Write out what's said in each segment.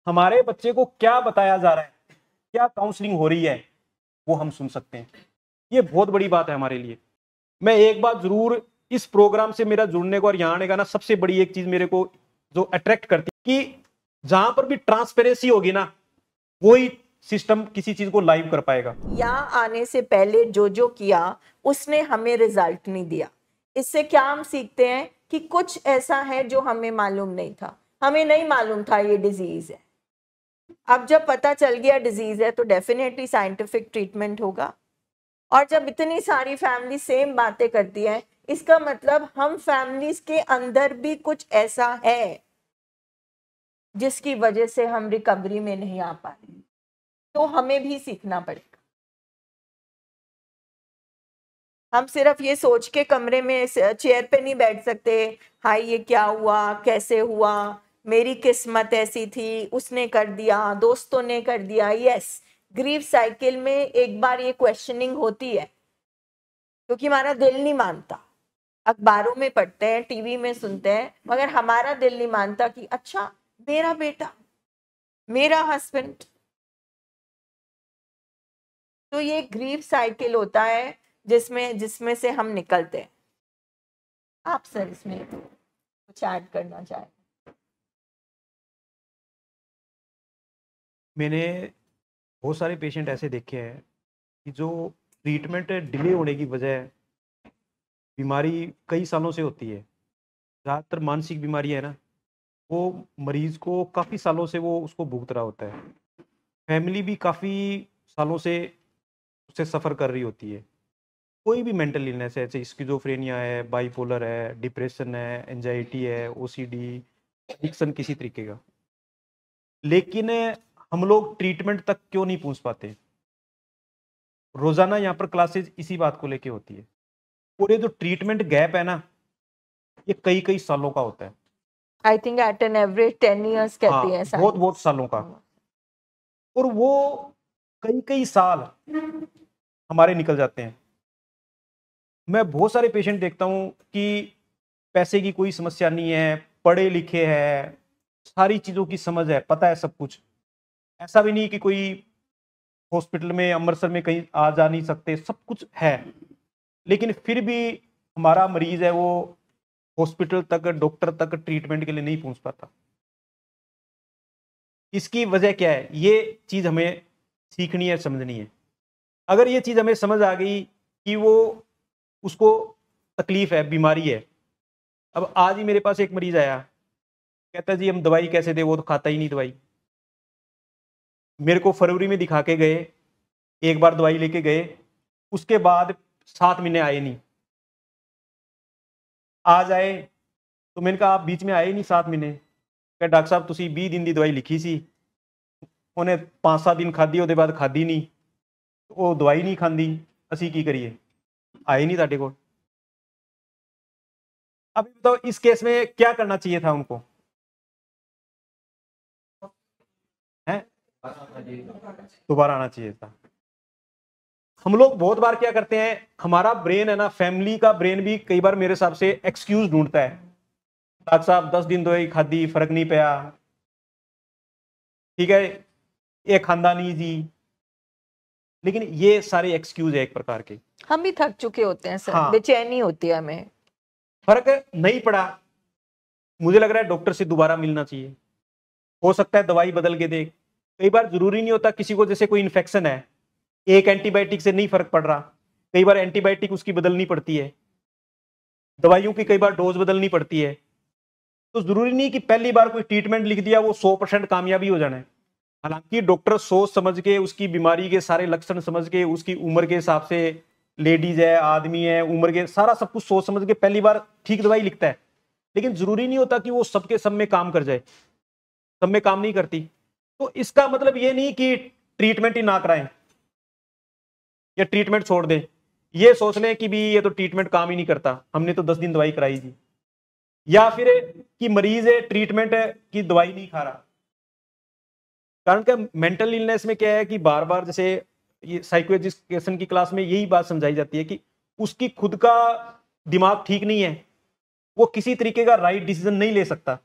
हमारे बच्चे को क्या बताया जा रहा है, क्या काउंसलिंग हो रही है, वो हम सुन सकते हैं। ये बहुत बड़ी बात है हमारे लिए। मैं एक बात जरूर इस प्रोग्राम से मेरा जुड़ने को और यहाँ आने का ना, सबसे बड़ी एक चीज मेरे को जो अट्रैक्ट करती है कि जहां पर भी ट्रांसपेरेंसी होगी ना, वही सिस्टम किसी चीज को लाइव कर पाएगा। यहाँ आने से पहले जो जो किया उसने हमें रिजल्ट नहीं दिया। इससे क्या हम सीखते हैं कि कुछ ऐसा है जो हमें मालूम नहीं था। हमें नहीं मालूम था ये डिजीज है, अब जब पता चल गया डिजीज है तो डेफिनेटली साइंटिफिक ट्रीटमेंट होगा। और जब इतनी सारी फैमिली सेम बातें करती है, इसका मतलब हम फैमिलीज के अंदर भी कुछ ऐसा है जिसकी वजह से हम रिकवरी में नहीं आ पा रहे, तो हमें भी सीखना पड़ेगा। हम सिर्फ ये सोच के कमरे में चेयर पे नहीं बैठ सकते, हाय ये क्या हुआ, कैसे हुआ, मेरी किस्मत ऐसी थी, उसने कर दिया, दोस्तों ने कर दिया। यस, ग्रीफ साइकिल में एक बार ये क्वेश्चनिंग होती है क्योंकि हमारा दिल नहीं मानता। अखबारों में पढ़ते हैं, टीवी में सुनते हैं, मगर हमारा दिल नहीं मानता कि अच्छा मेरा बेटा, मेरा हस्बैंड। तो ये ग्रीफ साइकिल होता है जिसमें से हम निकलते हैं। आप सर इसमें कुछ ऐड करना चाहें? मैंने बहुत सारे पेशेंट ऐसे देखे हैं कि जो ट्रीटमेंट डिले होने की वजह बीमारी कई सालों से होती है। ज़्यादातर मानसिक बीमारी है ना, वो मरीज को काफ़ी सालों से वो उसको भुगत रहा होता है। फैमिली भी काफ़ी सालों से उससे सफ़र कर रही होती है। कोई भी मेंटल इलनेस है, जैसे स्किज़ोफ्रेनिया है, बाइपोलर है, डिप्रेशन है, एंजाइटी है, ओसीडी, एडिक्शन किसी तरीके का। लेकिन हम लोग ट्रीटमेंट तक क्यों नहीं पहुंच पाते? रोजाना यहाँ पर क्लासेज इसी बात को लेके होती है। और ये जो ट्रीटमेंट गैप है ना, ये कई कई सालों का होता है। I think at an average 10 years कहती है बहुत बहुत सालों का। और वो कई कई साल हमारे निकल जाते हैं। मैं बहुत सारे पेशेंट देखता हूँ कि पैसे की कोई समस्या नहीं है, पढ़े लिखे हैं, सारी चीज़ों की समझ है, पता है सब कुछ। ऐसा भी नहीं कि कोई हॉस्पिटल में अमृतसर में कहीं आ जा नहीं सकते, सब कुछ है। लेकिन फिर भी हमारा मरीज है वो हॉस्पिटल तक, डॉक्टर तक ट्रीटमेंट के लिए नहीं पहुंच पाता। इसकी वजह क्या है? ये चीज़ हमें सीखनी है, समझनी है। अगर ये चीज़ हमें समझ आ गई कि वो उसको तकलीफ है, बीमारी है। अब आज ही मेरे पास एक मरीज आया, कहता जी हम दवाई कैसे दे, वो तो खाता ही नहीं दवाई। मेरे को फरवरी में दिखा के गए, एक बार दवाई लेके गए, उसके बाद 7 महीने आए नहीं। आज आए तो मैंने कहा आप बीच में आए ही नहीं 7 महीने। क्या डॉक्टर साहब तुसी 20 दिन की दवाई लिखी सी, उन्हें 5-7 दिन खाधी, ਉਹਦੇ बाद खाधी नहीं, वो दवाई नहीं खाती, असी की करिए, आए नहीं ताडे कोल। अब बताओ इस केस में क्या करना चाहिए था उनको? हैं? दोबारा आना चाहिए था। हम लोग बहुत बार क्या करते हैं, हमारा ब्रेन है ना, फैमिली का ब्रेन भी कई बार मेरे हिसाब से एक्सक्यूज ढूंढता है। डॉक्टर साहब 10 दिन दवाई खाधी, फर्क नहीं पाया, ठीक है, ये खांदा नहीं जी। लेकिन ये सारे एक्सक्यूज है एक प्रकार के। हम भी थक चुके होते हैं सर, बेचैनी होती है हमें, फर्क नहीं पड़ा, मुझे लग रहा है डॉक्टर से दोबारा मिलना चाहिए, हो सकता है दवाई बदल के दे। कई बार जरूरी नहीं होता, किसी को जैसे कोई इन्फेक्शन है, एक एंटीबायोटिक से नहीं फर्क पड़ रहा, कई बार एंटीबायोटिक उसकी बदलनी पड़ती है, दवाइयों की कई बार डोज बदलनी पड़ती है। तो जरूरी नहीं कि पहली बार कोई ट्रीटमेंट लिख दिया वो 100% कामयाबी हो जाना है। हालांकि डॉक्टर सोच समझ के, उसकी बीमारी के सारे लक्षण समझ के, उसकी उम्र के हिसाब से, लेडीज है, आदमी है, उम्र के सारा सब कुछ सोच समझ के पहली बार ठीक दवाई लिखता है। लेकिन जरूरी नहीं होता कि वो सबके सब में काम कर जाए, सब में काम नहीं करती। तो इसका मतलब ये नहीं कि ट्रीटमेंट ही ना कराएं या ट्रीटमेंट छोड़ दें, ये सोच लें कि भी ये तो ट्रीटमेंट काम ही नहीं करता, हमने तो 10 दिन दवाई कराई थी। या फिर कि मरीज है, ट्रीटमेंट है कि दवाई नहीं खा रहा। कारण क्या मेंटल इलनेस में क्या है कि बार बार, जैसे ये साइको एजुकेशन की क्लास में यही बात समझाई जाती है कि उसकी खुद का दिमाग ठीक नहीं है, वो किसी तरीके का राइट डिसीजन नहीं ले सकता।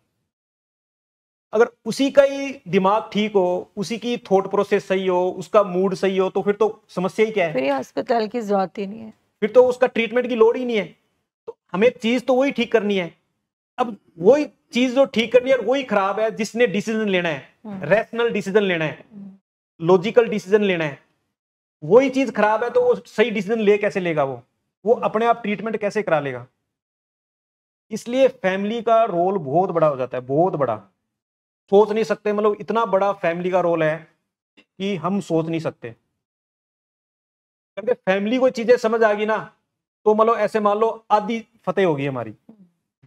अगर उसी का ही दिमाग ठीक हो, उसी की थॉट प्रोसेस सही हो, उसका मूड सही हो, तो फिर तो समस्या ही क्या है, फिर ये अस्पताल की जरूरत ही नहीं है। फिर तो उसका ट्रीटमेंट की लोड़ ही नहीं है। तो हमें चीज तो वही ठीक करनी है। अब वही चीज जो ठीक करनी है वही खराब है जिसने डिसीजन लेना है, रैशनल डिसीजन लेना है, लॉजिकल डिसीजन लेना है, वही चीज खराब है, तो वो सही डिसीजन ले कैसे लेगा, वो अपने आप ट्रीटमेंट कैसे करा लेगा। इसलिए फैमिली का रोल बहुत बड़ा हो जाता है, बहुत बड़ा, सोच नहीं सकते, मतलब इतना बड़ा फैमिली का रोल है कि हम सोच नहीं सकते। क्योंकि फैमिली को चीजें समझ आ गई ना, तो मतलब ऐसे मान लो आधी फतेह होगी हमारी।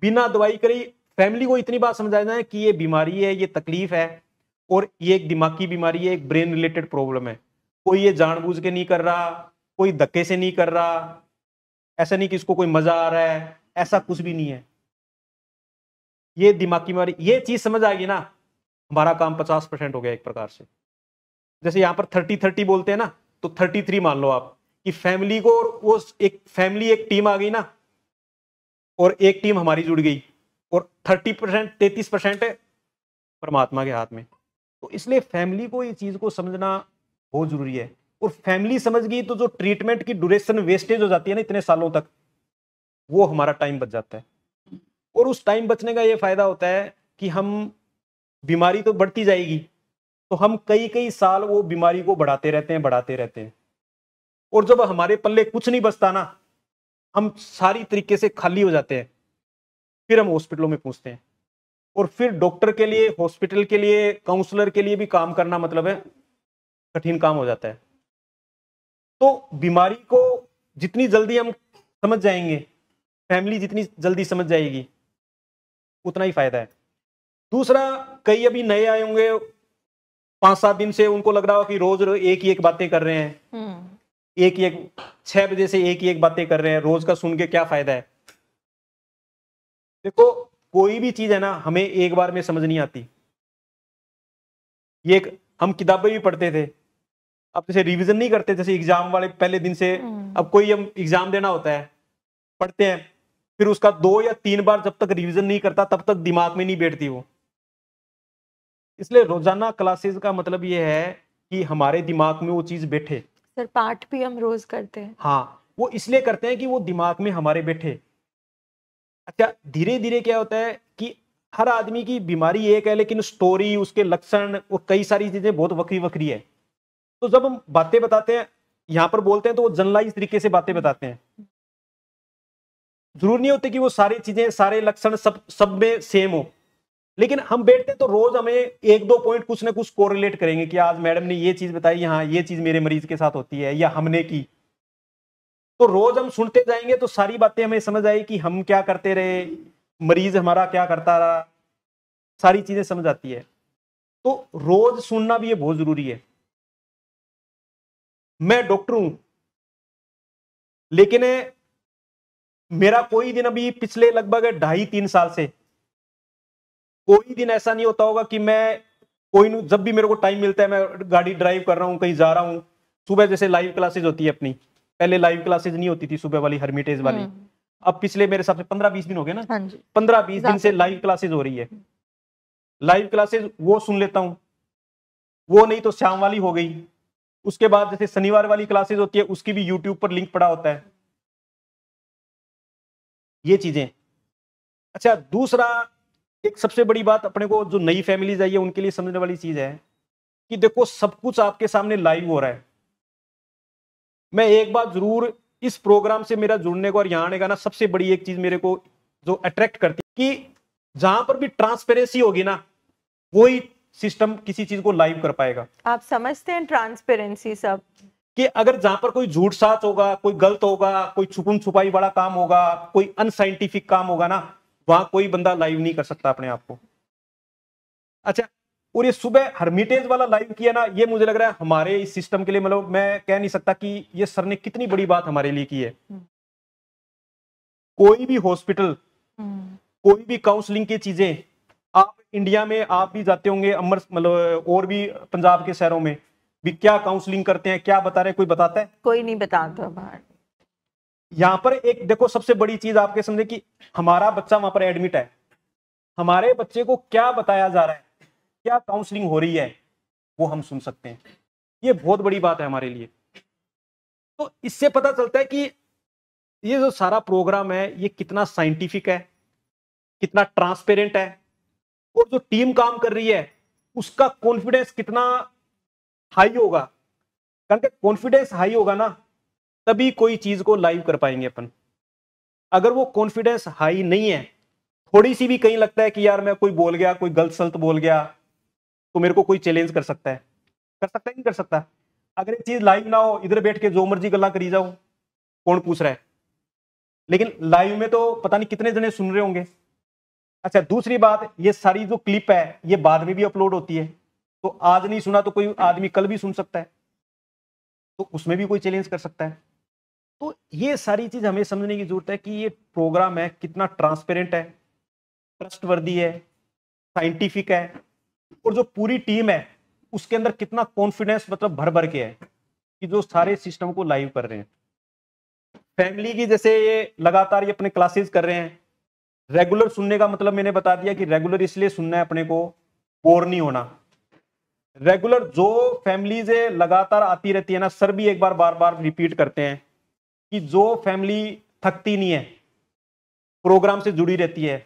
बिना दवाई करी फैमिली को इतनी बात समझ आ जाए कि ये बीमारी है, ये तकलीफ है, और ये एक दिमागी बीमारी है, एक ब्रेन रिलेटेड प्रॉब्लम है। कोई ये जानबूझ के नहीं कर रहा, कोई धक्के से नहीं कर रहा, ऐसा नहीं कि इसको कोई मजा आ रहा है, ऐसा कुछ भी नहीं है। ये दिमागी बीमारी, ये चीज समझ आ गई ना, हमारा काम 50% हो गया एक प्रकार से। जैसे यहां पर 30-30 बोलते हैं ना, तो 33 मान लो आप, कि फैमिली को, वो एक फैमिली एक टीम आ गई ना, और एक टीम हमारी जुड़ गई, और 30% 33% है परमात्मा के हाथ में। तो इसलिए फैमिली को ये चीज को समझना बहुत जरूरी है। और फैमिली समझ गई तो जो ट्रीटमेंट की ड्यूरेशन वेस्टेज हो जाती है ना इतने सालों तक, वो हमारा टाइम बच जाता है। और उस टाइम बचने का ये फायदा होता है कि हम, बीमारी तो बढ़ती जाएगी, तो हम कई कई साल वो बीमारी को बढ़ाते रहते हैं, बढ़ाते रहते हैं। और जब हमारे पल्ले कुछ नहीं बचता ना, हम सारी तरीके से खाली हो जाते हैं, फिर हम हॉस्पिटलों में पहुंचते हैं। और फिर डॉक्टर के लिए, हॉस्पिटल के लिए, काउंसलर के लिए भी काम करना मतलब है कठिन काम हो जाता है। तो बीमारी को जितनी जल्दी हम समझ जाएंगे, फैमिली जितनी जल्दी समझ जाएगी, उतना ही फायदा है। दूसरा, कई अभी नए आए होंगे, 5-7 दिन से उनको लग रहा हो कि रोज एक ही एक बातें कर रहे हैं, एक ही एक 6 बजे से एक ही एक बातें कर रहे हैं, रोज का सुन के क्या फायदा है। देखो, कोई भी चीज है ना, हमें एक बार में समझ नहीं आती। ये हम किताबें भी पढ़ते थे, अब जैसे रिवीजन नहीं करते, जैसे एग्जाम वाले पहले दिन से, अब कोई हम एग्जाम देना होता है, पढ़ते हैं, फिर उसका 2 या 3 बार जब तक रिवीजन नहीं करता तब तक दिमाग में नहीं बैठती वो। इसलिए रोजाना क्लासेस का मतलब ये है कि हमारे दिमाग में वो चीज बैठे। सर पाठ भी हम रोज करते हैं। हाँ, वो इसलिए करते हैं कि वो दिमाग में हमारे बैठे। अच्छा, धीरे धीरे क्या होता है कि हर आदमी की बीमारी एक है, लेकिन स्टोरी, उसके लक्षण और कई सारी चीजें बहुत वक्री वक्री है। तो जब हम बातें बताते हैं, यहां पर बोलते हैं, तो वो जनरलाइज तरीके से बातें बताते हैं। जरूर नहीं होते कि वो सारी चीजें, सारे लक्षण सब में सेम हो, लेकिन हम बैठते हैं तो रोज हमें 1-2 पॉइंट कुछ ना कुछ कोरिलेट करेंगे कि आज मैडम ने ये चीज बताई, हाँ ये चीज मेरे मरीज के साथ होती है, या हमने की। तो रोज हम सुनते जाएंगे तो सारी बातें हमें समझ आई कि हम क्या करते रहे, मरीज हमारा क्या करता रहा, सारी चीजें समझ आती है। तो रोज सुनना भी ये बहुत जरूरी है। मैं डॉक्टर हूं, लेकिन मेरा कोई दिन अभी पिछले लगभग 2.5-3 साल से कोई दिन ऐसा नहीं होता होगा कि मैं जब भी मेरे को टाइम मिलता है, मैं गाड़ी ड्राइव कर रहा हूं, कहीं जा रहा हूं, सुबह जैसे लाइव क्लासेज होती है अपनी, पहले लाइव क्लासेज नहीं होती थी सुबह वाली, हर्मिटेज वाली, अब पिछले मेरे हिसाब से 15-20 दिन हो गए ना, 15-20 दिन से लाइव क्लासेज हो रही है। लाइव क्लासेज वो सुन लेता हूं, वो नहीं तो शाम वाली हो गई, उसके बाद जैसे शनिवार वाली क्लासेज होती है, उसकी भी यूट्यूब पर लिंक पड़ा होता है, ये चीजें। अच्छा, दूसरा, एक सबसे बड़ी बात अपने को जो नई फैमिलीज आई है उनके लिए समझने वाली चीज है कि देखो, सब कुछ आपके सामने लाइव हो रहा है। मैं एक बात जरूर, इस प्रोग्राम से मेरा जुड़ने को और यहाँ आने का ना, सबसे बड़ी एक चीज मेरे को जो अट्रैक्ट करती है कि जहां पर भी ट्रांसपेरेंसी होगी ना, वही सिस्टम किसी चीज को लाइव कर पाएगा। आप समझते हैं ट्रांसपेरेंसी सब, कि अगर जहां पर कोई झूठ साच होगा, कोई गलत होगा, कोई छुपन छुपाई वाला काम होगा, कोई अनसाइंटिफिक काम होगा ना, वहां कोई बंदा लाइव नहीं कर सकता अपने आप को। अच्छा, और ये सुबह हर्मिटेज वाला लाइव किया ना, ये मुझे लग रहा है हमारे इस सिस्टम के लिए, मतलब मैं कह नहीं सकता कि ये सर ने कितनी बड़ी बात हमारे लिए की है। कोई भी हॉस्पिटल, कोई भी काउंसलिंग की चीजें, आप इंडिया में आप भी जाते होंगे, अमर मतलब और भी पंजाब के शहरों में भी, क्या काउंसलिंग करते हैं, क्या बता रहे हैं, कोई बताता है? कोई नहीं बताता बाहर। यहां पर एक देखो, सबसे बड़ी चीज आपके समझे कि हमारा बच्चा वहां पर एडमिट है, हमारे बच्चे को क्या बताया जा रहा है, क्या काउंसलिंग हो रही है वो हम सुन सकते हैं। ये बहुत बड़ी बात है हमारे लिए। तो इससे पता चलता है कि ये जो सारा प्रोग्राम है ये कितना साइंटिफिक है, कितना ट्रांसपेरेंट है, और जो टीम काम कर रही है उसका कॉन्फिडेंस कितना हाई होगा। कारण कि कॉन्फिडेंस हाई होगा ना, तभी कोई चीज को लाइव कर पाएंगे अपन। अगर वो कॉन्फिडेंस हाई नहीं है, थोड़ी सी भी कहीं लगता है कि यार मैं कोई बोल गया, कोई गलत सलत बोल गया, तो मेरे को कोई चैलेंज कर सकता है, नहीं कर सकता। अगर एक चीज लाइव ना हो, इधर बैठ के जो मर्जी गल्ला करी जाओ, कौन पूछ रहा है। लेकिन लाइव में तो पता नहीं कितने जने सुन रहे होंगे। अच्छा, दूसरी बात, ये सारी जो क्लिप है ये बाद में भी अपलोड होती है, तो आज नहीं सुना तो कोई आदमी कल भी सुन सकता है, तो उसमें भी कोई चैलेंज कर सकता है। तो ये सारी चीज हमें समझने की जरूरत है कि ये प्रोग्राम है कितना ट्रांसपेरेंट है, ट्रस्टवर्दी है, साइंटिफिक है, और जो पूरी टीम है उसके अंदर कितना कॉन्फिडेंस मतलब भर भर के है कि जो सारे सिस्टम को लाइव कर रहे हैं। फैमिली की जैसे ये लगातार ये अपने क्लासेस कर रहे हैं, रेगुलर सुनने का मतलब मैंने बता दिया कि रेगुलर इसलिए सुनना है अपने को, बोर नहीं होना। रेगुलर जो फैमिलीज लगातार आती रहती है ना, सर भी एक बार बार बार रिपीट करते हैं कि जो फैमिली थकती नहीं है, प्रोग्राम से जुड़ी रहती है,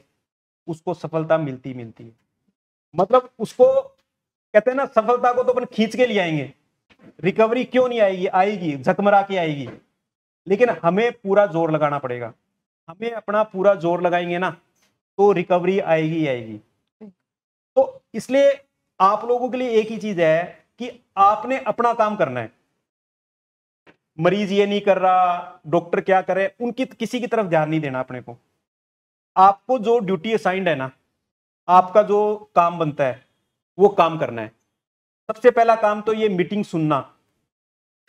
उसको सफलता मिलती है। मतलब उसको कहते हैं ना, सफलता को तो अपन खींच के ले आएंगे, रिकवरी क्यों नहीं आएगी, आएगी, झकमरा के आएगी, लेकिन हमें पूरा जोर लगाना पड़ेगा। हमें अपना पूरा जोर लगाएंगे ना तो रिकवरी आएगी। तो इसलिए आप लोगों के लिए एक ही चीज है कि आपने अपना काम करना है। मरीज ये नहीं कर रहा, डॉक्टर क्या करे, उनकी किसी की तरफ ध्यान नहीं देना अपने को। आपको जो ड्यूटी असाइंड है ना, आपका जो काम बनता है वो काम करना है। सबसे पहला काम तो ये मीटिंग सुनना।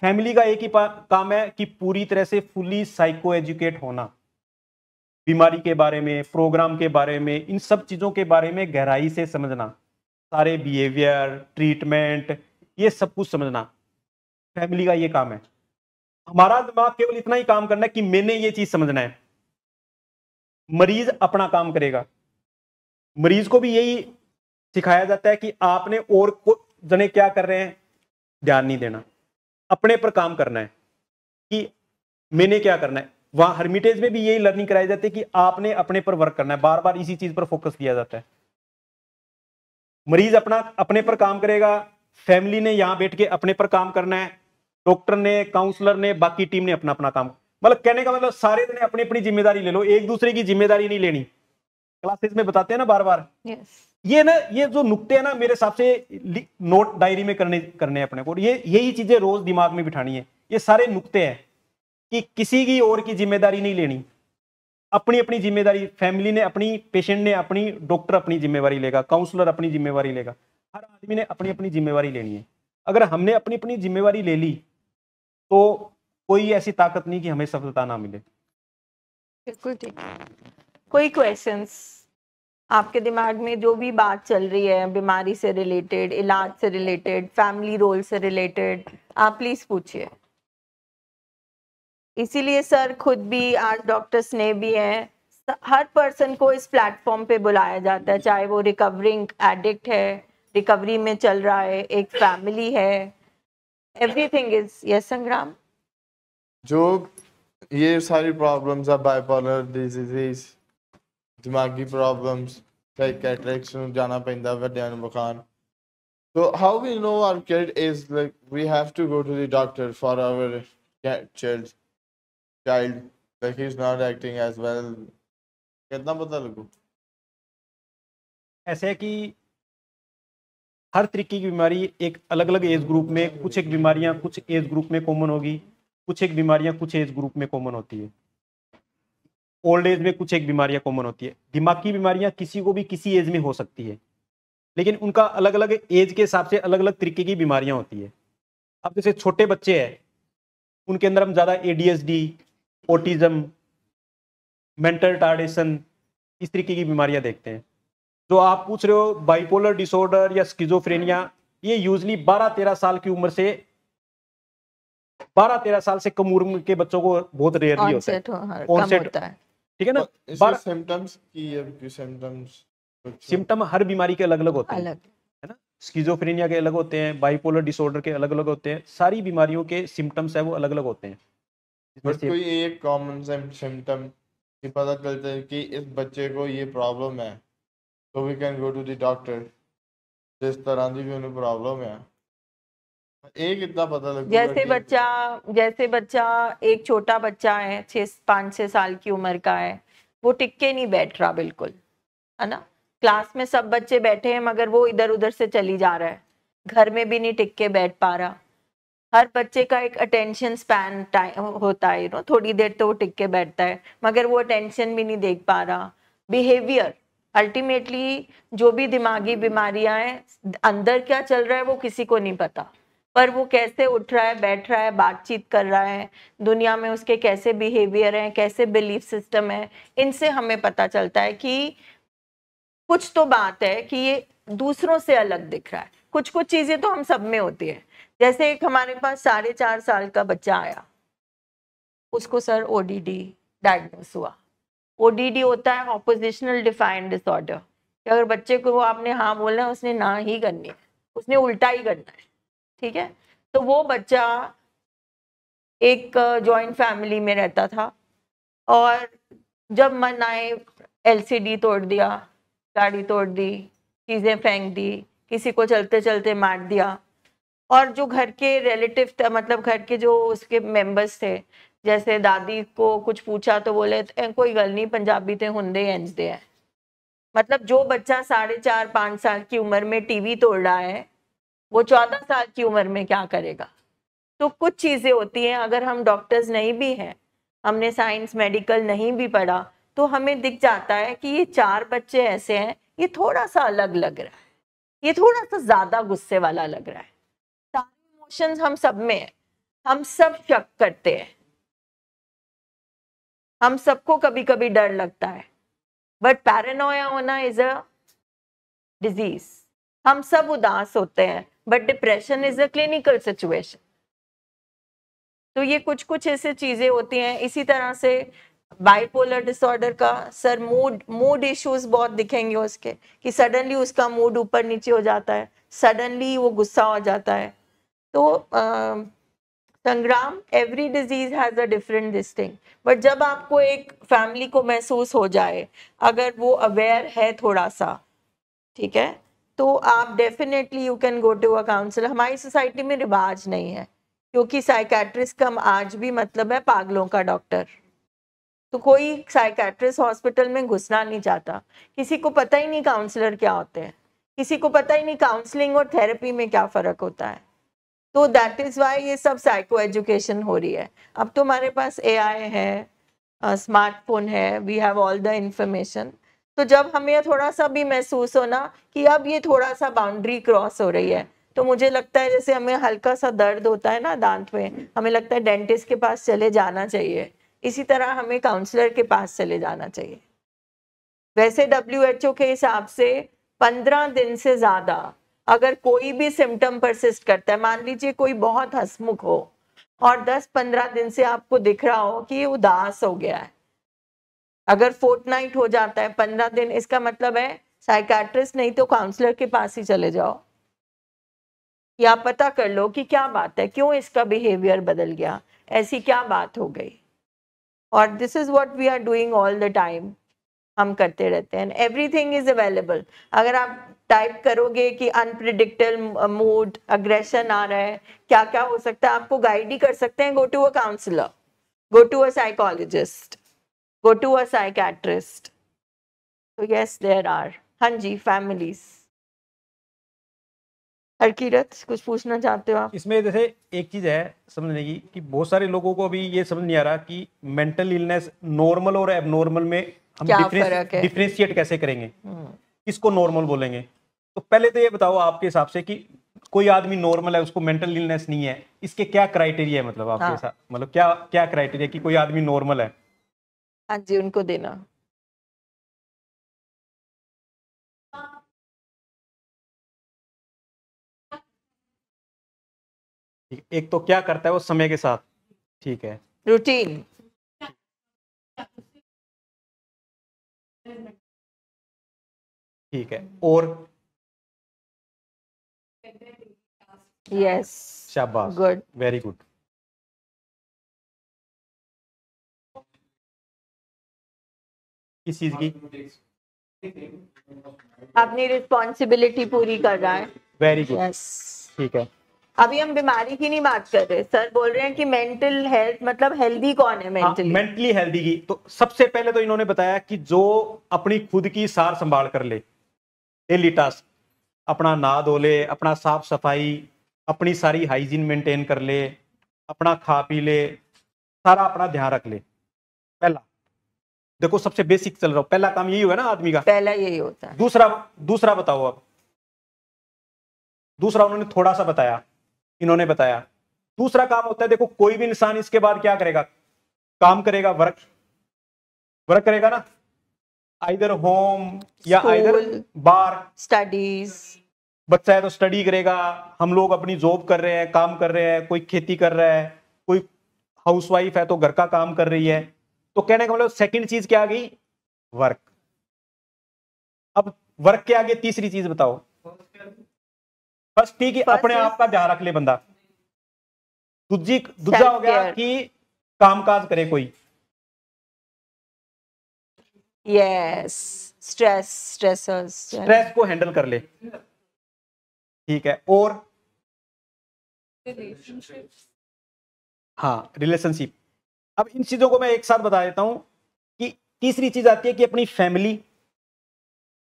फैमिली का एक ही काम है कि पूरी तरह से फुली साइको एजुकेट होना, बीमारी के बारे में, प्रोग्राम के बारे में, इन सब चीजों के बारे में गहराई से समझना, सारे बिहेवियर, ट्रीटमेंट, ये सब कुछ समझना फैमिली का ये काम है। हमारा दिमाग केवल इतना ही काम करना है कि मैंने ये चीज समझना है। मरीज अपना काम करेगा। मरीज को भी यही सिखाया जाता है कि आपने और को जने क्या कर रहे हैं ध्यान नहीं देना, अपने पर काम करना है कि मैंने क्या करना है। वहां हर्मिटेज में भी यही लर्निंग कराई जाती है कि आपने अपने पर वर्क करना है, बार बार इसी चीज पर फोकस किया जाता है। मरीज अपना अपने पर काम करेगा, फैमिली ने यहां बैठ के अपने पर काम करना है, डॉक्टर ने, काउंसलर ने, बाकी टीम ने अपना अपना काम। मतलब कहने का मतलब सारे ने अपनी अपनी जिम्मेदारी ले लो, एक दूसरे की जिम्मेदारी नहीं लेनी। क्लासेस में बताते हैं ना बार बार। ये ना, ये जो नुक्ते हैं ना, मेरे हिसाब से नोट डायरी में करने हैं अपने को। यही चीजें रोज दिमाग में बिठानी है। ये सारे नुक्ते हैं कि किसी की और की जिम्मेदारी नहीं लेनी, अपनी अपनी जिम्मेदारी। फैमिली ने अपनी, पेशेंट ने अपनी, डॉक्टर अपनी जिम्मेवारी लेगा, काउंसलर अपनी जिम्मेवारी लेगा, हर आदमी ने अपनी अपनी जिम्मेवारी लेनी है। अगर हमने अपनी अपनी जिम्मेवारी ले ली तो कोई ऐसी ताकत नहीं कि हमें सफलता ना मिले। बिल्कुल ठीक। कोई क्वेश्चंस आपके दिमाग में, जो भी बात चल रही है बीमारी से रिलेटेड, इलाज से रिलेटेड, फैमिली रोल से रिलेटेड, आप प्लीज पूछिए। इसीलिए सर खुद भी, आज डॉक्टर स्नेह भी है, हर पर्सन को इस प्लेटफॉर्म पे बुलाया जाता है, चाहे वो रिकवरिंग एडिक्ट है, रिकवरी में चल रहा है, एक फैमिली है, एवरीथिंग इज। यस संग्राम। जो ये सारी प्रॉब्लम्स है, बाइपोलर डिजीज, दिमागी प्रॉब्लम्स, लाइक कैटरेक्ट ਨੂੰ ਜਾਣਾ ਪੈਂਦਾ ਵੱਡਿਆਂ ਨੂੰ ਵਿਖਾਣ। So how we know our kid is, like, we have to go to the doctor for our child like he's not acting as well, कितना पता लगू? ऐसे है कि हर तरीके की बीमारी एक अलग अलग एज ग्रुप में, कुछ एक बीमारियां कुछ एज ग्रुप में कॉमन होगी, कुछ एक बीमारियां कुछ एज ग्रुप में कॉमन होती है। ओल्ड एज में कुछ एक बीमारियां कॉमन होती है। दिमागी बीमारियां किसी को भी किसी एज में हो सकती है, लेकिन उनका अलग अलग एज के हिसाब से अलग अलग तरीके की बीमारियां होती है। अब जैसे छोटे बच्चे हैं, उनके अंदर हम ज़्यादा ADHD, ऑटिज्म, मेंटल रिटार्डेशन, इस तरीके की बीमारियां देखते हैं। जो आप पूछ रहे हो बाइपोलर डिसऑर्डर या स्किज़ोफ्रेनिया, ये यूजली 12-13 साल की उम्र से, 12-13 साल से कम उम्र के बच्चों को बहुत रेयरली होता है, ऑनसेट, ठीक है ना। इसके सिम्टम्स की, सिम्टम्स सिम्टम हर बीमारी के अलग अलग होते हैं, है ना। स्किज़ोफ्रेनिया के अलग होते हैं, बाइपोलर डिसऑर्डर के अलग अलग होते हैं, सारी बीमारियों के सिम्टम्स है वो अलग अलग होते हैं। बट कोई एक कॉमन सिम्टम कि पता चलता है कि इस बच्चे को ये प्रॉब्लम है, तो we can go to the doctor, जिस तरह की भी उन्हें प्रॉब्लम है एक इतना पता लगूगा जैसे बच्चा एक छोटा बच्चा है 5-6 साल की उम्र का है, वो टिक के नहीं बैठ रहा बिल्कुल, है ना। क्लास में सब बच्चे बैठे हैं मगर वो इधर उधर से चली जा रहा है, घर में भी नहीं टिक के बैठ पा रहा। हर बच्चे का एक अटेंशन स्पैन टाइम होता है, थोड़ी देर तो वो टिक के बैठता है मगर वो अटेंशन भी नहीं देख पा रहा। बिहेवियर अल्टीमेटली जो भी दिमागी बीमारियां हैं, अंदर क्या चल रहा है वो किसी को नहीं पता, पर वो कैसे उठ रहा है, बैठ रहा है, बातचीत कर रहा है, दुनिया में उसके कैसे बिहेवियर हैं, कैसे बिलीफ सिस्टम है, इनसे हमें पता चलता है कि कुछ तो बात है कि ये दूसरों से अलग दिख रहा है। कुछ कुछ चीजें तो हम सब में होती है। जैसे एक हमारे पास 4.5 साल का बच्चा आया, उसको सर ओडीडी डायग्नोस हुआ। ओडीडी होता है ऑपोजिशनल डिफाइंड डिसऑर्डर, कि अगर बच्चे को आपने हाँ बोलना है उसने ना ही करनी है, उसने उल्टा ही करना है, ठीक है। तो वो बच्चा एक जॉइंट फैमिली में रहता था और जब मन आए एलसीडी तोड़ दिया, गाड़ी तोड़ दी, चीजें फेंक दी, किसी को चलते चलते मार दिया। और जो घर के रिलेटिव मतलब घर के जो उसके मेंबर्स थे, जैसे दादी को कुछ पूछा तो बोले कोई गल नहीं, पंजाबी ते हुंदे इंज दे है। मतलब जो बच्चा 4.5-5 साल की उम्र में टीवी तोड़ रहा है, वो 14 साल की उम्र में क्या करेगा। तो कुछ चीजें होती हैं, अगर हम डॉक्टर्स नहीं भी हैं, हमने साइंस मेडिकल नहीं भी पढ़ा, तो हमें दिख जाता है कि ये 4 बच्चे ऐसे हैं, ये थोड़ा सा अलग लग रहा है, ये थोड़ा सा ज्यादा गुस्से वाला लग रहा है। सारे इमोशंस हम सब में है, हम सब शक करते हैं, हम सबको कभी कभी डर लगता है, बट पैरानोया होना इज अ डिजीज। हम सब उदास होते हैं, but depression is a clinical situation. तो ये कुछ कुछ ऐसे चीजें होती हैं। इसी तरह से बाइपोलर डिसऑर्डर का सर मूड इश्यूज बहुत दिखेंगे उसके, कि सडनली उसका मूड ऊपर नीचे हो जाता है, सडनली वो गुस्सा हो जाता है। तो संग्राम, every disease has a different this thing, but जब आपको एक फैमिली को महसूस हो जाए, अगर वो अवेयर है थोड़ा सा, ठीक है, तो आप definitely you can go to a counsellor. हमारी सोसाइटी में रिवाज नहीं है, क्योंकि साइकेट्रिस्ट का आज भी मतलब है पागलों का डॉक्टर। तो कोई साइकेट्रिस्ट हॉस्पिटल में घुसना नहीं चाहता, किसी को पता ही नहीं काउंसलर क्या होते हैं, किसी को पता ही नहीं काउंसलिंग और थेरेपी में क्या फर्क होता है। तो दैट इज वाई ये सब साइको एजुकेशन हो रही है। अब तो हमारे पास एआई है, स्मार्टफोन है, we have all the information. तो जब हमें थोड़ा सा भी महसूस हो ना कि अब ये थोड़ा सा बाउंड्री क्रॉस हो रही है, तो मुझे लगता है जैसे हमें हल्का सा दर्द होता है ना दांत में, हमें लगता है डेंटिस्ट के पास चले जाना चाहिए, इसी तरह हमें काउंसलर के पास चले जाना चाहिए। वैसे WHO के हिसाब से 15 दिन से ज्यादा अगर कोई भी सिम्टम परसिस्ट करता है, मान लीजिए कोई बहुत हंसमुख हो और 10-15 दिन से आपको दिख रहा हो कि ये उदास हो गया है, अगर फोर्टनाइट हो जाता है, 15 दिन, इसका मतलब है साइकाट्रिस्ट नहीं तो काउंसलर के पास ही चले जाओ, या पता कर लो कि क्या बात है, क्यों इसका बिहेवियर बदल गया, ऐसी क्या बात हो गई। और this is what we are doing all the time, हम करते रहते हैं। Everything is available. अगर आप टाइप करोगे कि अनप्रिडिक्टेबल मूड, अग्रेशन आ रहा है, क्या क्या हो सकता है, आपको गाइड ही कर सकते हैं। Go to a counsellor, go to a psychologist, go to a psychiatrist. तो यस देयर आर, हाँ जी, फैमिलीज। हरकीरत, कुछ पूछना चाहते हो आप? इसमें जैसे एक चीज है समझने की कि बहुत सारे लोगों को अभी ये समझ नहीं आ रहा कि मेंटल इलनेस नॉर्मल और एबनॉर्मल में हम क्या फर्क है? डिफरेंशिएट कैसे करेंगे, किसको नॉर्मल बोलेंगे। तो पहले तो ये बताओ आपके हिसाब से कि कोई आदमी नॉर्मल है, उसको मेंटल इलनेस नहीं है, इसके क्या क्राइटेरिया है, मतलब आपके साथ, मतलब क्या क्या क्राइटेरिया कि कोई आदमी नॉर्मल है। हाँ जी, उनको देना। एक तो क्या करता है वो समय के साथ, ठीक है, रूटीन। ठीक है, और यस, शाबाश, गुड। Very good. किस चीज की? अपनी रिस्पॉन्सिबिलिटी पूरी कर रहा है। Very good, yes. ठीक है। अभी हम बीमारी की नहीं बात कर रहे, सर बोल रहे हैं कि मेंटल हेल्थ मतलब हेल्दी कौन है मेंटली? मेंटली हेल्दी की तो सबसे पहले तो इन्होंने बताया कि जो अपनी खुद की सार संभाल कर ले, डेली टास्क, अपना नहा धो ले, अपना साफ सफाई, अपनी सारी हाइजीन मेंटेन कर ले, अपना खा पी ले, सारा अपना ध्यान रख ले। पहला देखो, सबसे बेसिक चल रहा हूं, पहला काम यही होगा ना आदमी का। पहला यही होता है। दूसरा बताओ। अब दूसरा उन्होंने थोड़ा सा बताया, इन्होंने बताया दूसरा काम होता है, देखो कोई भी इंसान इसके बाद क्या करेगा? काम करेगा, वर्क करेगा ना, आइदर होम या आइदर बार। स्टडीज, बच्चा है तो स्टडी करेगा, हम लोग अपनी जॉब कर रहे हैं, काम कर रहे हैं, कोई खेती कर रहा है, कोई हाउसवाइफ है तो घर का काम कर रही है। तो कहने का मतलब सेकंड चीज क्या आ गई? वर्क। अब वर्क के आगे तीसरी चीज बताओ। फर्स्ट ठीक है, अपने आप का ध्यान रख ले बंदा। दूसरा हो गया कि कामकाज करे कोई। यस, स्ट्रेस को हैंडल कर ले, ठीक है। और हाँ, रिलेशनशिप। अब इन चीजों को मैं एक साथ बता देता हूं कि तीसरी चीज आती है कि अपनी फैमिली,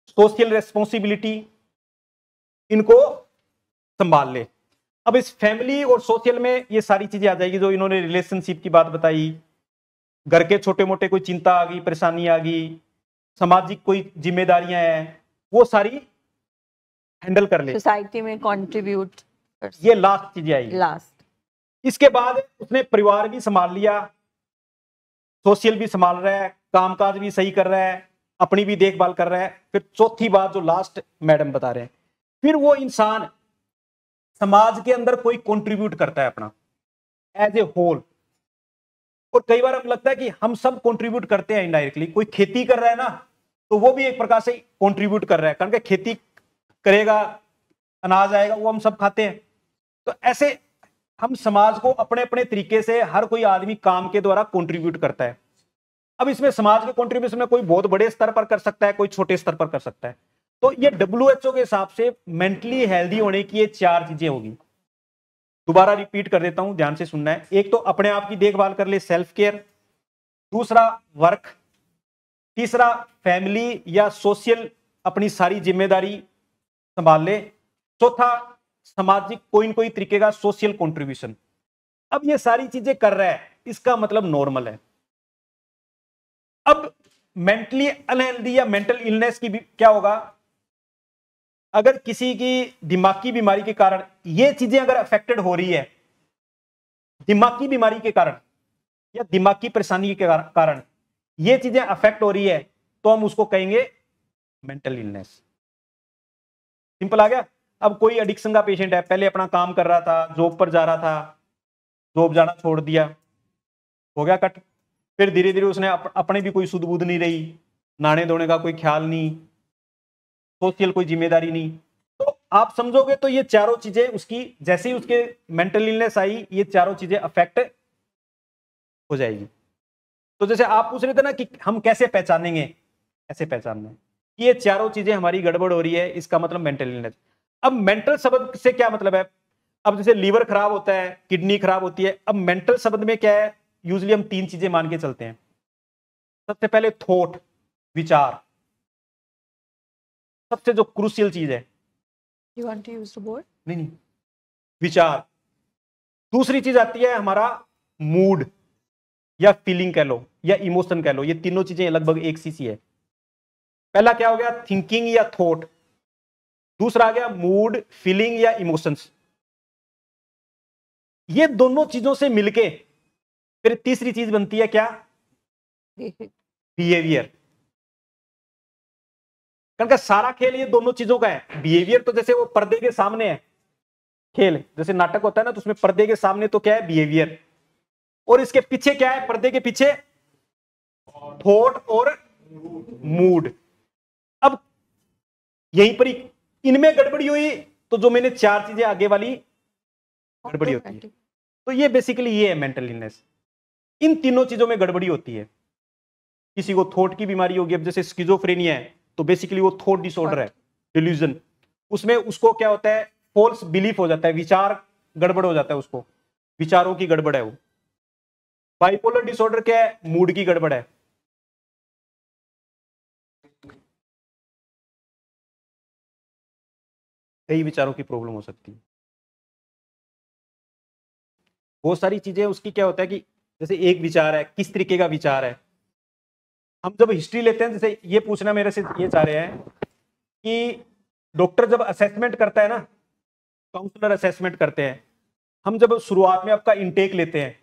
सोशल रेस्पॉन्सिबिलिटी, इनको संभाल ले। अब इस फैमिली और सोशल में ये सारी चीजें आ जाएगी जो इन्होंने रिलेशनशिप की बात बताई, घर के छोटे मोटे कोई चिंता आ गई, परेशानी आ गई, सामाजिक कोई जिम्मेदारियां हैं, वो सारी हैंडल कर ले, सोसाइटी में कंट्रीब्यूट। ये लास्ट चीजें आएगी। लास्ट, इसके बाद उसने परिवार भी संभाल लिया, सोशल भी संभाल रहा है, कामकाज भी सही कर रहा है, अपनी भी देखभाल कर रहा है। फिर चौथी बात जो लास्ट मैडम बता रहे हैं, फिर वो इंसान समाज के अंदर कोई कंट्रीब्यूट करता है अपना एज ए होल। और कई बार अब लगता है कि हम सब कंट्रीब्यूट करते हैं इनडायरेक्टली। कोई खेती कर रहा है ना, तो वो भी एक प्रकार से कंट्रीब्यूट कर रहा है, कारण कि खेती करेगा, अनाज आएगा, वो हम सब खाते हैं। तो ऐसे हम समाज को अपने अपने तरीके से हर कोई आदमी काम के द्वारा कंट्रीब्यूट करता है। अब इसमें समाज के कंट्रीब्यूशन में कोई बहुत बड़े स्तर पर कर सकता है, कोई छोटे स्तर पर कर सकता है। तो ये WHO के हिसाब से मेंटली हेल्दी होने की ये 4 चीजें होगी। दोबारा रिपीट कर देता हूं, ध्यान से सुनना है। एक तो अपने आप की देखभाल कर ले, सेल्फ केयर। दूसरा वर्क। तीसरा फैमिली या सोशल, अपनी सारी जिम्मेदारी संभाल ले। चौथा सामाजिक कोई न कोई तरीके का सोशल कंट्रीब्यूशन। अब ये सारी चीजें कर रहा है, इसका मतलब नॉर्मल है। अब मेंटली अनहेल्दी या मेंटल इलनेस की भी क्या होगा? अगर किसी की दिमागी बीमारी के कारण ये चीजें अगर अफेक्टेड हो रही है, दिमागी बीमारी के कारण या दिमागी परेशानी के कारण ये चीजें अफेक्ट हो रही है, तो हम उसको कहेंगे मेंटल इलनेस। सिंपल आ गया। अब कोई एडिक्शन का पेशेंट है, पहले अपना काम कर रहा था, जॉब पर जा रहा था, जॉब जाना छोड़ दिया, हो गया कट। फिर धीरे धीरे उसने अपने भी कोई सुध बुध नहीं रही, नहाने धोने का कोई ख्याल नहीं, सोशल कोई जिम्मेदारी नहीं। तो आप समझोगे तो ये चारों चीजें उसकी, जैसे ही उसके मेंटल इलनेस आई, ये चारों चीजें अफेक्ट हो जाएगी। तो जैसे आप पूछ रहे थे ना कि हम कैसे पहचानेंगे, कैसे पहचानना है कि ये चारों चीजें हमारी गड़बड़ हो रही है, इसका मतलब मेंटल इलनेस। अब मेंटल शब्द से क्या मतलब है? अब जैसे लीवर खराब होता है, किडनी खराब होती है। अब मेंटल शब्द में क्या है? यूजली हम 3 चीजें मान के चलते हैं। सबसे पहले थॉट, विचार, सबसे जो क्रूशियल चीज है। You want to use the board? नहीं, विचार। दूसरी चीज आती है हमारा मूड या फीलिंग कह लो या इमोशन कह लो। ये तीनों चीजें लगभग एक सी है। पहला क्या हो गया? थिंकिंग या थॉट। दूसरा आ गया मूड, फीलिंग या इमोशंस। ये दोनों चीजों से मिलके फिर तीसरी चीज बनती है क्या? बिहेवियर। क्योंकि सारा खेल ये दोनों चीजों का है। बिहेवियर तो जैसे वो पर्दे के सामने है खेल, जैसे नाटक होता है ना, तो उसमें पर्दे के सामने तो क्या है? बिहेवियर। और इसके पीछे क्या है? पर्दे के पीछे थॉट और मूड। अब यहीं पर इनमें गड़बड़ी हुई तो जो मैंने 4 चीजें आगे वाली गड़बड़ी होती है। तो ये बेसिकली ये है मेंटल इलनेस। इन तीनों चीजों में गड़बड़ी होती है। किसी को थॉट की बीमारी होगी, अब जैसे स्किज़ोफ्रेनिया है तो बेसिकली वो थॉट डिसऑर्डर है, डिल्यूजन। उसमें उसको क्या होता है, फॉल्स बिलीफ हो जाता है, विचार गड़बड़ हो जाता है, उसको विचारों की गड़बड़ है वो। बाइपोलर डिसऑर्डर क्या है, मूड की गड़बड़ है। कई विचारों की प्रॉब्लम हो सकती है, बहुत सारी चीजें। उसकी क्या होता है कि जैसे एक विचार है, किस तरीके का विचार है। हम जब हिस्ट्री लेते हैं, जैसे ये पूछना मेरे से ये चाह रहे हैं कि डॉक्टर जब असेसमेंट करता है ना, काउंसलर असेसमेंट करते हैं, हम जब शुरुआत में आपका इनटेक लेते हैं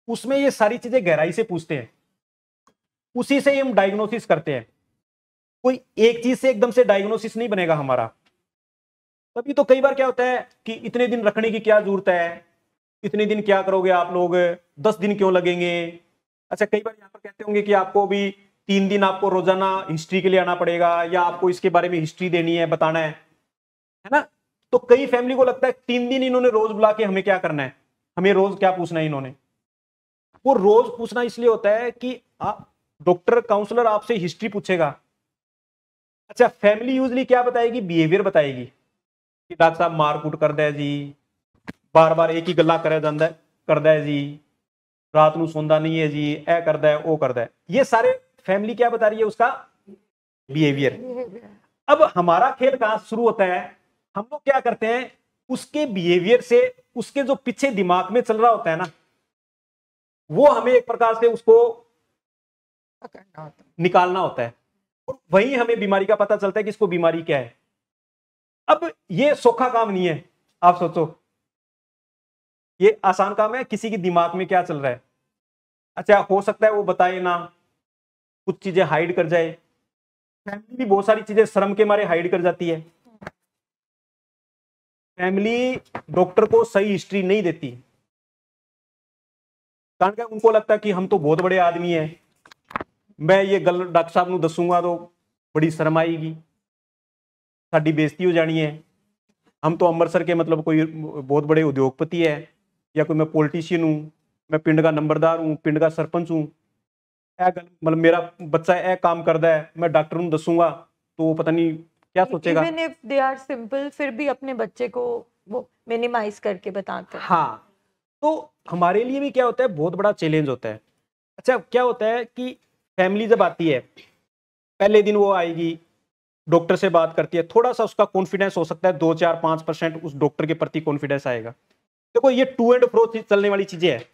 उसमें ये सारी चीजें गहराई से पूछते हैं, उसी से ही हम डायग्नोसिस करते हैं। कोई एक चीज से एकदम से डायग्नोसिस नहीं बनेगा हमारा। तभी तो कई बार क्या होता है कि इतने दिन रखने की क्या जरूरत है, इतने दिन क्या करोगे आप लोग, 10 दिन क्यों लगेंगे। अच्छा, कई बार यहाँ पर कहते होंगे कि आपको भी 3 दिन आपको रोजाना हिस्ट्री के लिए आना पड़ेगा, या आपको इसके बारे में हिस्ट्री देनी है, बताना है ना। तो कई फैमिली को लगता है 3 दिन इन्होंने रोज बुला के हमें क्या करना है, हमें रोज क्या पूछना है इन्होंने। वो रोज पूछना इसलिए होता है कि डॉक्टर काउंसलर आपसे हिस्ट्री पूछेगा। अच्छा, फैमिली यूजली क्या बताएगी, बिहेवियर बताएगी कि डॉक्टर साहब मारकूट कर दे जी, बार बार एक ही गल्ला करे जांदा करदा है जी, रात ਨੂੰ सोंदा नहीं है जी, ए करदा है वो करदा है। ये सारे फैमिली क्या बता रही है, उसका बिहेवियर। अब हमारा खेल कहां शुरू होता है, हम लोग क्या करते हैं, उसके बिहेवियर से उसके जो पीछे दिमाग में चल रहा होता है ना, वो हमें एक प्रकार से उसको निकालना होता है, और वही हमें बीमारी का पता चलता है कि इसको बीमारी क्या है। अब ये सौखा काम नहीं है, आप सोचो ये आसान काम है, किसी के दिमाग में क्या चल रहा है। अच्छा, हो सकता है वो बताए ना, कुछ चीजें हाइड कर जाए। फैमिली भी बहुत सारी चीजें शर्म के मारे हाइड कर जाती है। फैमिली डॉक्टर को सही हिस्ट्री नहीं देती, कारण क्या, उनको लगता है कि हम तो बहुत बड़े आदमी हैं, मैं ये गल डॉक्टर साहब ਨੂੰ दसूंगा तो बड़ी शर्म आएगी, साडी बेइज्जती हो जानी है। हम तो अमृतसर के मतलब कोई बहुत बड़े उद्योगपति है, या कोई मैं पॉलिटिशियन हूं, मैं पिंड का नंबरदार हूं, पिंड का सरपंच हूं, मतलब मेरा बच्चा ए काम करता है, मैं डॉक्टर ਨੂੰ दसूंगा तो वो पता नहीं क्या सोचेगा। Even if they are simple, फिर भी अपने बच्चे को वो मिनिमाइज करके बताते हैं। हाँ, तो हमारे लिए भी क्या होता है, बहुत बड़ा चैलेंज होता है। अच्छा, क्या होता है कि फैमिली जब आती है, पहले दिन वो आएगी, डॉक्टर से बात करती है, थोड़ा सा उसका कॉन्फिडेंस हो सकता है 2-4-5% उस डॉक्टर के प्रति कॉन्फिडेंस आएगा। देखो ये टू एंड फ्रो चलने वाली चीजें है।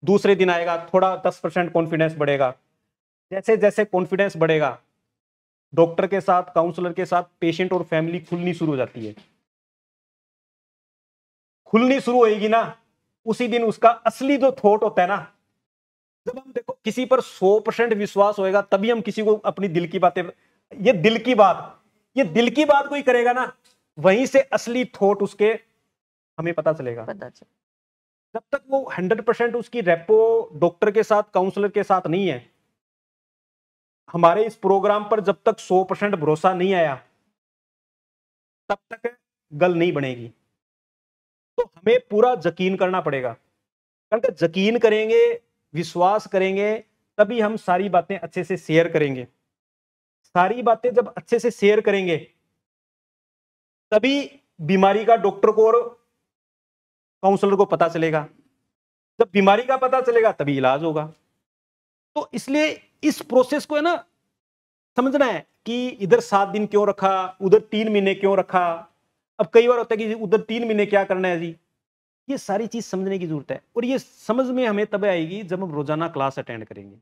दूसरे दिन आएगा, थोड़ा 10% कॉन्फिडेंस बढ़ेगा। जैसे जैसे कॉन्फिडेंस बढ़ेगा, डॉक्टर के साथ, काउंसलर के साथ पेशेंट और फैमिली खुलनी शुरू हो जाती है। खुलनी शुरू होएगी ना, उसी दिन उसका असली जो थॉट होता है ना, जब हम देखो किसी पर 100% विश्वास होएगा, तभी हम किसी को अपनी दिल की बातें, ये दिल की बात कोई करेगा ना, वहीं से असली थॉट उसके हमें पता चलेगा। जब तक वो 100% उसकी रेपो डॉक्टर के साथ, काउंसलर के साथ नहीं है, हमारे इस प्रोग्राम पर जब तक 100% भरोसा नहीं आया, तब तक गल नहीं बनेगी। तो हमें पूरा यकीन करना पड़ेगा, क्योंकि यकीन करेंगे, विश्वास करेंगे, तभी हम सारी बातें अच्छे से शेयर करेंगे। सारी बातें जब अच्छे से शेयर करेंगे, तभी बीमारी का डॉक्टर को और काउंसलर को पता चलेगा। जब बीमारी का पता चलेगा तभी इलाज होगा। तो इसलिए इस प्रोसेस को है ना समझना है कि इधर 7 दिन क्यों रखा, उधर 3 महीने क्यों रखा। अब कई बार होता है कि उधर 3 महीने क्या करना है जी, ये सारी चीज समझने की जरूरत है। और ये समझ में हमें तब आएगी जब हम रोजाना क्लास अटेंड करेंगे।